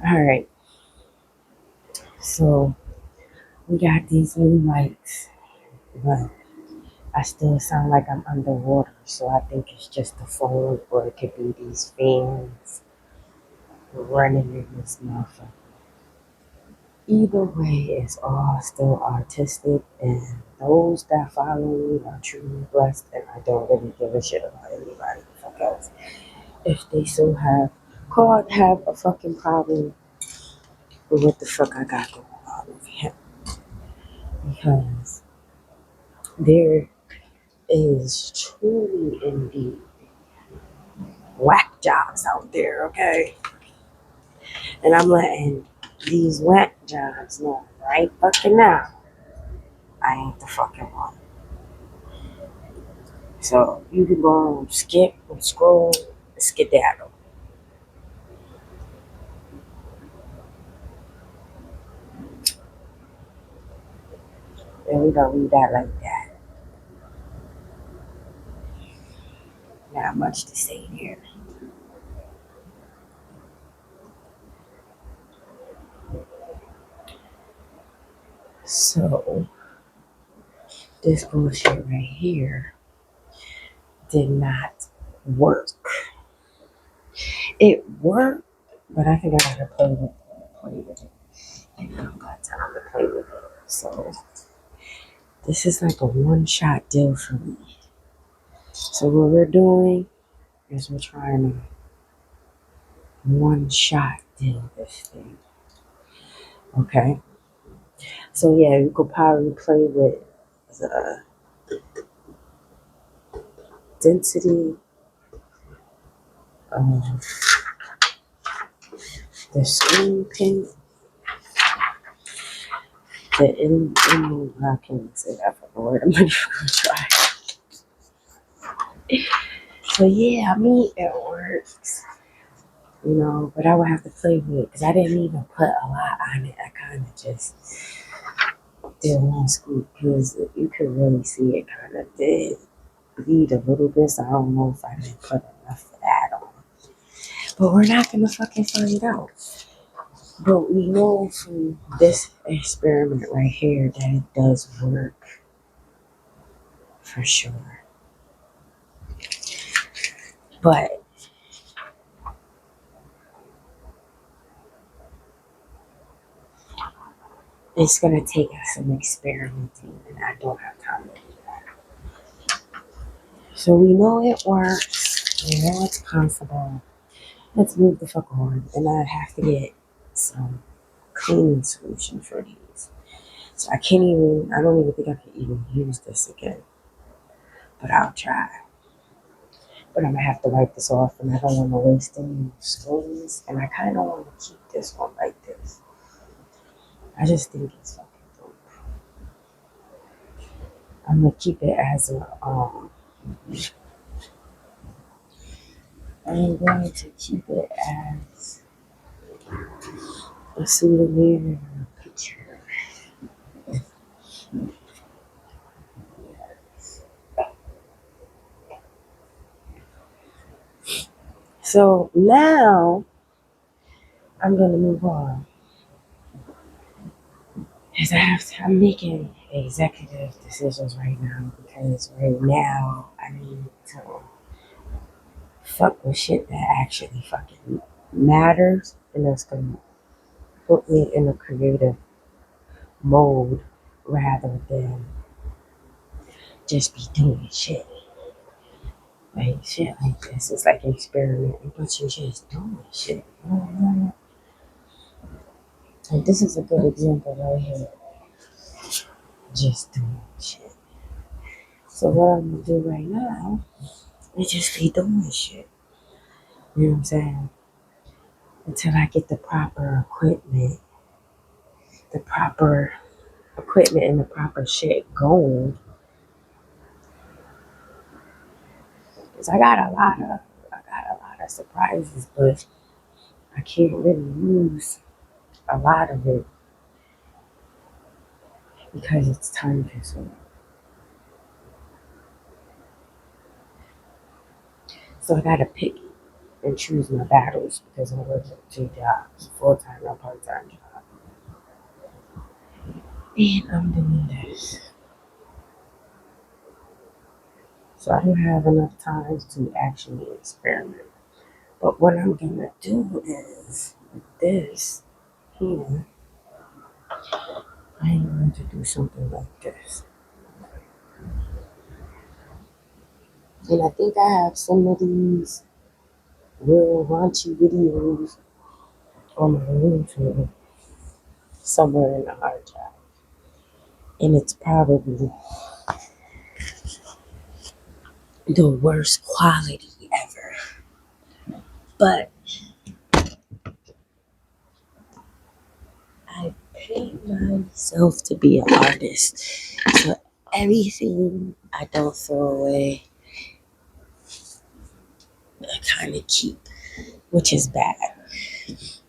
Alright, so we got these new mics, but I still sound like I'm underwater, so I think it's just the phone, or it could be these fans running in this motherfucker. Either way, it's all still artistic, and those that follow me are truly blessed, and I don't really give a shit about anybody fuck else. If they so have a fucking problem with what the fuck I got going on with him, because there is truly indeed whack jobs out there, okay? And I'm letting these whack jobs know right fucking now I ain't the fucking one. So you can go and skip and scroll and skedaddle. And we don't leave that like that. Not much to say here. So this bullshit right here did not work. It worked, but I think I gotta play with it. And I don't got time to play with it. So this is like a one-shot deal for me. So what we're doing is we're trying to one-shot deal this thing. Okay. So yeah, you could probably play with the density of the screen pin, I can't say that for the word. I'm not even gonna try. So yeah, I mean it works, but I would have to play with it because I didn't even put a lot on it. I kind of just did one scoop because you could really see it kind of did bleed a little bit. So I don't know if I didn't put enough of that on. But we're not gonna fucking find out. But we know from this experiment right here that it does work for sure. But it's gonna take us some experimenting, and I don't have time to do that. So we know it works. We know it's possible. Let's move the fuck on, and I have to get some cleaning solution for these. So I don't even think I can even use this again, but I'll try. But I'm gonna have to wipe this off, and I don't want to waste any stones, and I kind of want to keep this one like this. I just think it's fucking dope. I'm gonna keep it as I'm going to keep it as a souvenir picture. So now I'm gonna move on. Because I'm making executive decisions right now because right now I need to fuck with shit that actually fucking matters, and that's gonna put me in a creative mode rather than just be doing shit. Like shit like this. It's like experimenting, but you're just doing shit. Like this is a good example right here. Just doing shit. So what I'm gonna do right now is just be doing shit. You know what I'm saying? Until I get the proper equipment and the proper shit going. Cause I got a lot of surprises, but I can't really use a lot of it because it's time consuming. So I gotta pick. and choose my battles because I'm working two jobs, full-time and part-time job. And I'm doing this. So I don't have enough time to actually experiment. But what I'm gonna do is with this here, I'm going to do something like this. And I think I have some of these real raunchy videos on my YouTube somewhere in the hard drive. And it's probably the worst quality ever. But I paid myself to be an artist. So everything I don't throw away, I kind of keep, which is bad.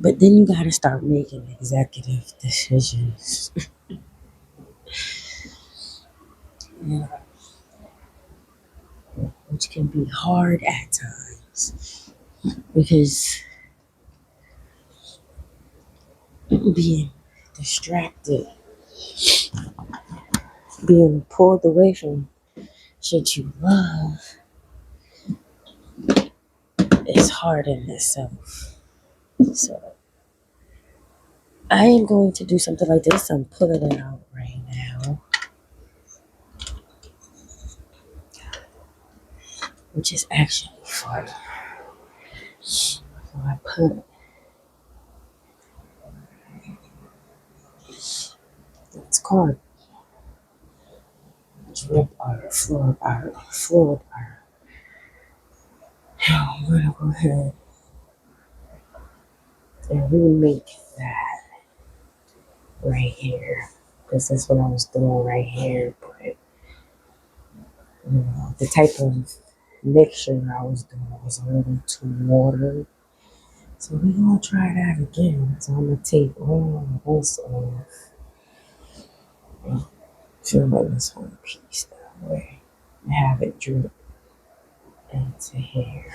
But then you gotta start making executive decisions, you know, which can be hard at times because being distracted, being pulled away from shit you love is hard in itself. So I am going to do something like this. I'm pulling it out right now, which is actually fun. So I put, it's called drip art, floor art. Now I'm gonna go ahead and remake that right here. Because that's what I was doing right here. But, the type of mixture I was doing was a little too watery. So we're gonna try that again. So I'm gonna take all of this off and fill in this whole piece that way and have it drip into here.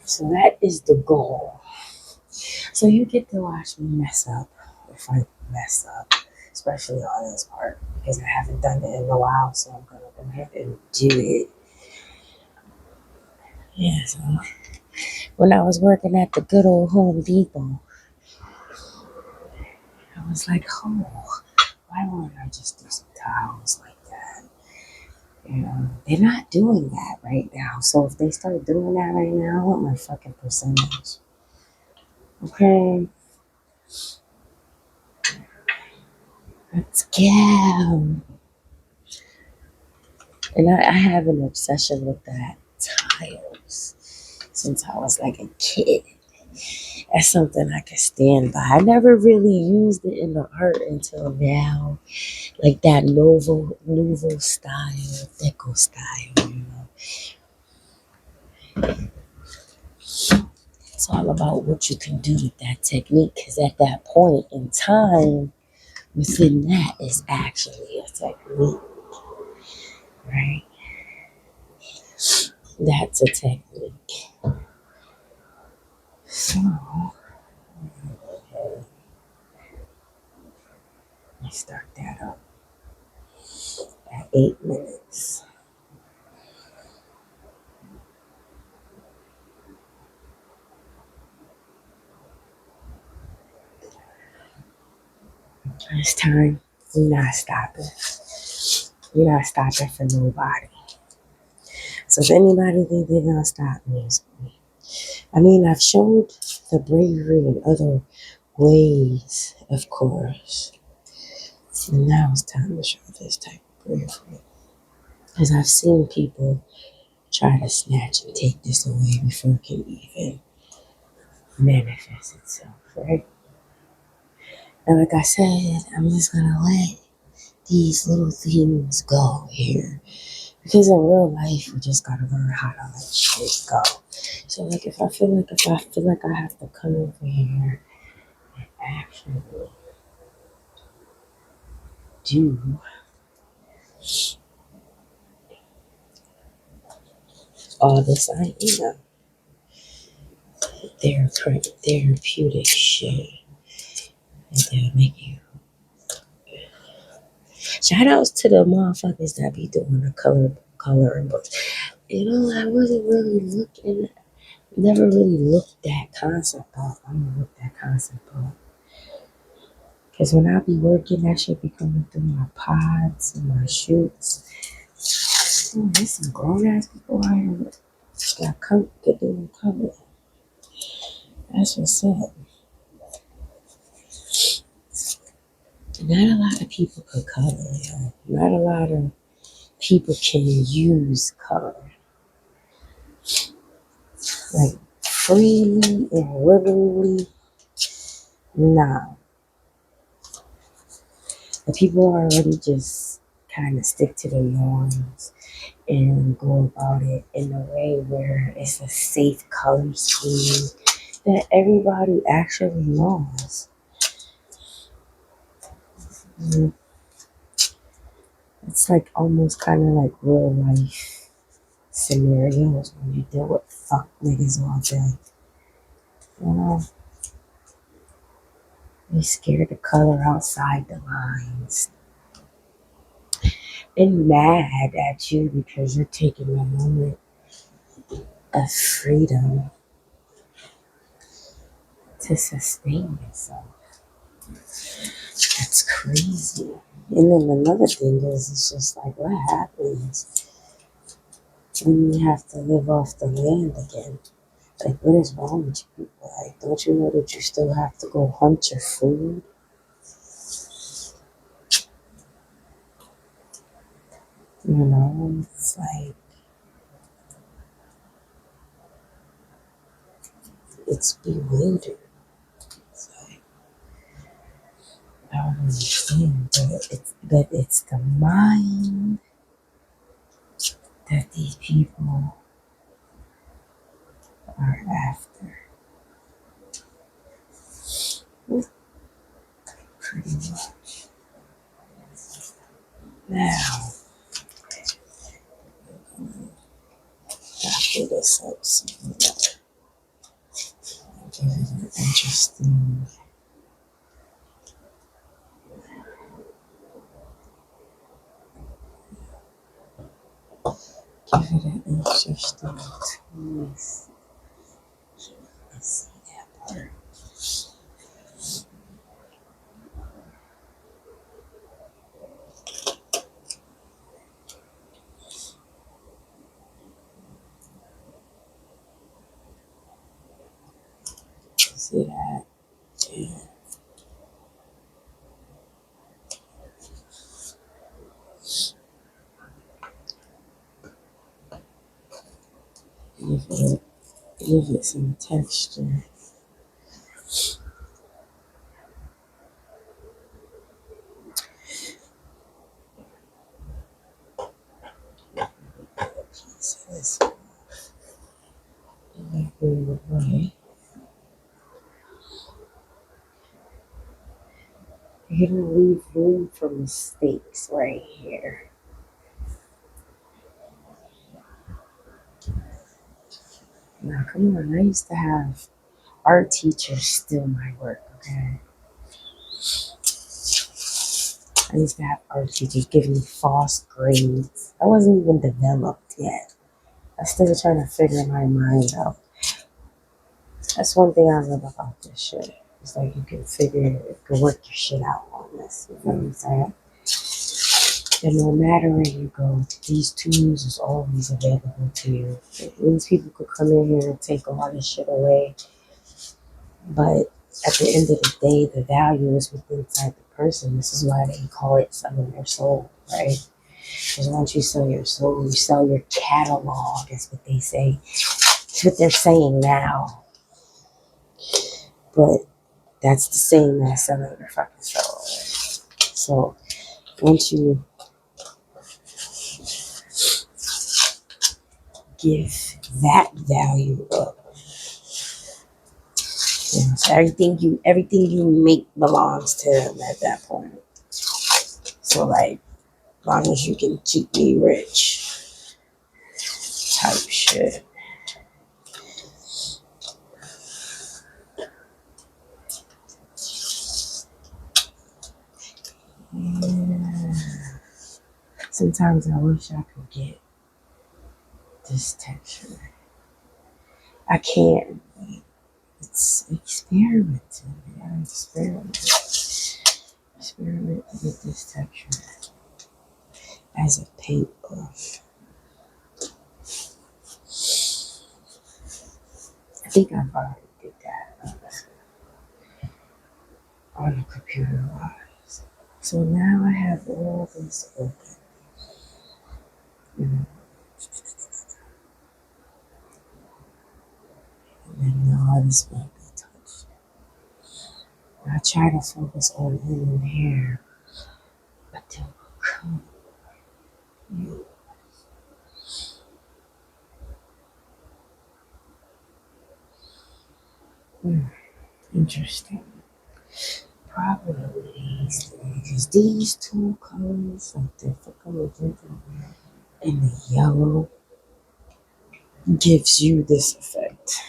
So that is the goal. So you get to watch me mess up if I mess up, especially on this part because I haven't done it in a while. So I'm gonna go ahead and do it. Yeah. So when I was working at the good old Home Depot, I was like, oh, why won't I just do some towels like that? They're not doing that right now. So if they start doing that right now, I want my fucking percentage. Okay, let's go. And I have an obsession with that tiles since I was like a kid. That's something I can stand by. I never really used it in the art until now, like that nouveau style, deco style. It's all about what you can do with that technique, because at that point in time, within that is actually a technique, right? That's a technique. So, let's start that up at 8 minutes. It's time. We're not stopping. We're not stopping for nobody. So if anybody think they're gonna stop me, it's me. I mean, I've showed the bravery in other ways, of course. And now it's time to show this type of bravery. Because I've seen people try to snatch and take this away before it can even manifest itself, right? And like I said, I'm just gonna let these little things go here. Because in real life, we just gotta learn how to let shit go. So like if I feel like I have to come over here and actually do all this, therapeutic shit. And they'll make you. Shout outs to the motherfuckers that be doing the coloring books. I wasn't really looking, never really looked that concept up. I'm gonna look that concept up. Because when I be working, that shit be coming through my pods and my shoots. Oh, there's some grown ass people out here that got good doing color. That's what's up. Not a lot of people could color, yo. Not a lot of people can use color. Like freely and willingly. Nah. The people already just kind of stick to the norms and go about it in a way where it's a safe color scheme that everybody actually knows. It's like almost kind of like real life scenarios when you deal with fuck niggas all day. You know, they scared to color outside the lines and mad at you because you're taking a moment of freedom to sustain yourself. That's crazy. And then another thing is, it's just like, what happens when you have to live off the land again? Like, what is wrong with you people? Like, don't you know that you still have to go hunt your food? It's like, it's bewildered. It's like, I don't understand, but it's the mind that these people are after. Pretty much. Now, after this episode, give it an interesting. Give it an interesting twist. Let's see that part. See that? Yeah. Give it some texture. Pieces. Away. You're gonna leave room for mistakes right here. Now, come on. I used to have art teachers steal my work, okay? I used to have art teachers give me false grades. I wasn't even developed yet. I'm still trying to figure my mind out. That's one thing I love about this shit. It's like you can work your shit out on this. You know what I'm saying? And no matter where you go, these tools is always available to you. These people could come in here and take all this shit away. But at the end of the day, the value is within inside the person. This is why they call it selling their soul, right? Because once you sell your soul, you sell your catalog, is what they say. It's what they're saying now. But that's the same as selling your fucking soul. So once you give that value up, so everything you make belongs to them at that point. So like, as long as you can keep me rich, type shit. shit. Yeah. Sometimes I wish I could get this texture. I can't. It's experimenting. I experiment with this texture as a paintbrush. I think I've already did that on the computer wise. So now I have all this open. You know, and now this might be touched. I try to focus on in here, but then come you. Interesting. Probably these because these two colors, like the magenta and the yellow, gives you this effect.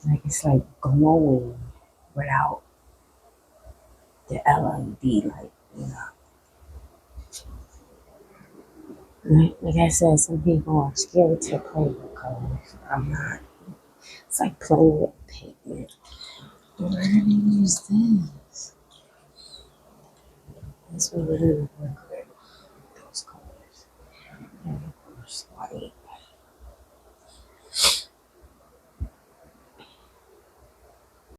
Like it's like glowing without the LED light, you know. Like I said, some people are scared to play with colors. I'm not. It's like playing with pigment. But we're gonna use this. That's what we're gonna work with. Those colors. And of course, white.